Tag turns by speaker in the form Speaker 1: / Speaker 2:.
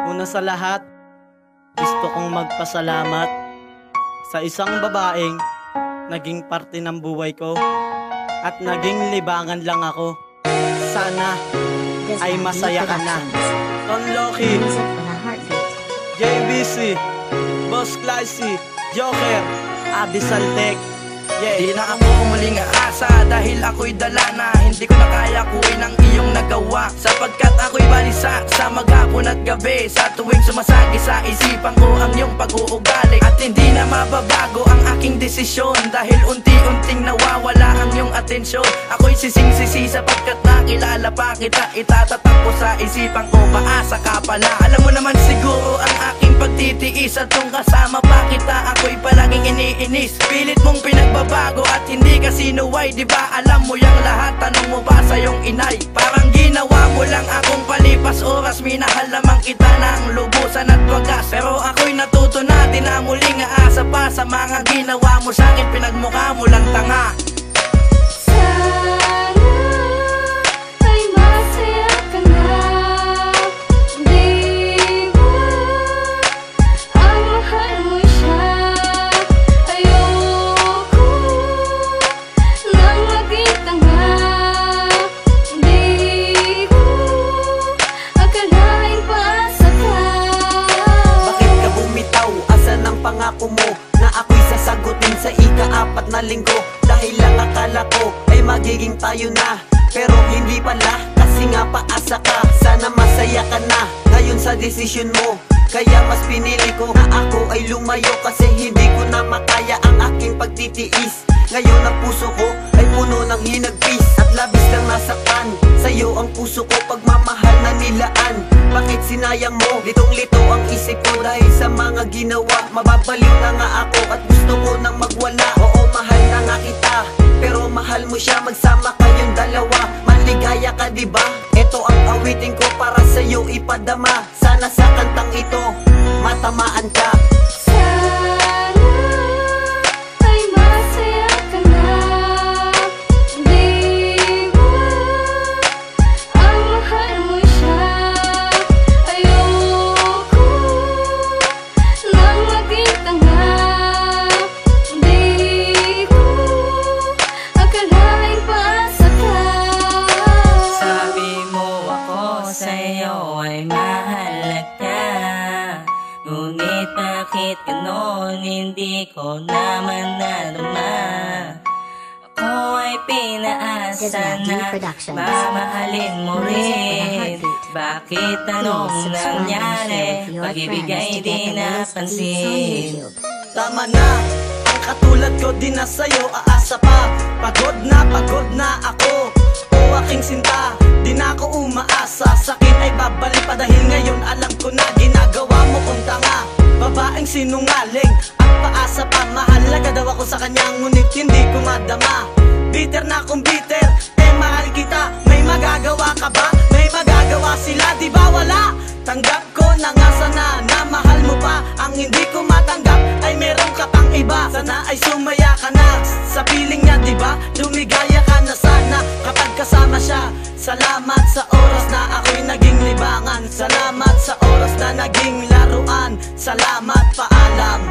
Speaker 1: Una sa lahat, gusto kong magpasalamat sa isang babaeng naging parte ng buhay ko at naging libangan lang ako. Sana ay masaya ka na. Ton Loki, JBC, Boss Classy, Joker, Abisaltek.
Speaker 2: Di na ako muling aasa dahil ako'y dala na. Hindi ko na kaya kuhin ang iyong nagawa, sapagkat ako'y balisa sa maghapon at gabi. Sa tuwing sumasagi sa isipan ko ang iyong pag-uugali, at hindi na mababago ang aking desisyon dahil unti-unting nawawala ang iyong atensyon. Ako'y sising-sisi sapagkat nakilala pa kita. Itatatak ko sa isipan ko, paasa ka pala. Alam mo naman siguro ang aking pagtitiis at kung kasama pa kita, ako'y palaging iniinis. Pilit mong pinagbabago at hindi ka sinuway, di ba alam mo yang lahat? Tanong mo ba sa iyong inay? Parang ginawa mo lang akong palipas oras. Minahal naman kita ng lubusan at wagas, pero ako'y natuto na di na muling aasa pa sa mga ginawa mo sa'kin. Pinagmukha mo lang tanga.
Speaker 3: Pangako mo na ako'y sasagutin sa ika-4 na linggo, dahil lang akala ko ay magiging tayo na, pero hindi pala, kasi nga paasa ka. Sana masaya ka na ngayon sa desisyon mo, kaya mas pinili ko na ako ay lumayo, kasi hindi ko na makaya ang aking pagtitiis. Ngayon ang puso ko ay puno ng hinagpis at labis lang nasaktan. Sa'yo ang puso ko pagmamahal na nilaan. Bakit sinayang mo? Litong-lito ang isip ko dahil sa mga ginawa. Mababaliw na nga ako at gusto ko nang magwala. Oo, mahal na nga kita, pero mahal mo siya. Magsama kayong dalawa, maligaya ka diba? Ito ang awitin ko para sa'yo ipadama. Sana sa kantang ito matamaan ka.
Speaker 4: Sa'yo ay mahalaga, ngunit bakit ganon hindi ko naman nadama. Ako ay pinaasa na mamahalin mo rin. Bakit anong nangyari? Pag-ibig ay di napansin.
Speaker 1: Tama na, ang katulad ko di na sa'yo aasa pa. Pagod na ako, o aking sinta, di na ako umaasa. Sa'kin ay babalik pa dahil ngayon alam ko na ginagawa mo kong tanga. Babaeng sinungaling at paasa pa. Mahalaga daw ako sa kanya, ngunit hindi ko madama. Bitter na akong bitter, mahal kita. May magagawa ka ba? May magagawa sila, di ba wala? Tanggap ko na nga sana na mahal mo pa. Ang hindi ko matanggap ay meron ka pang iba. Sana ay sumaya ka na sa piling niya, di ba? Lumigaya ka na sana kapag kasama siya. Salamat sa oras na ako'y naging libangan. Salamat sa oras na naging laruan. Salamat, paalam.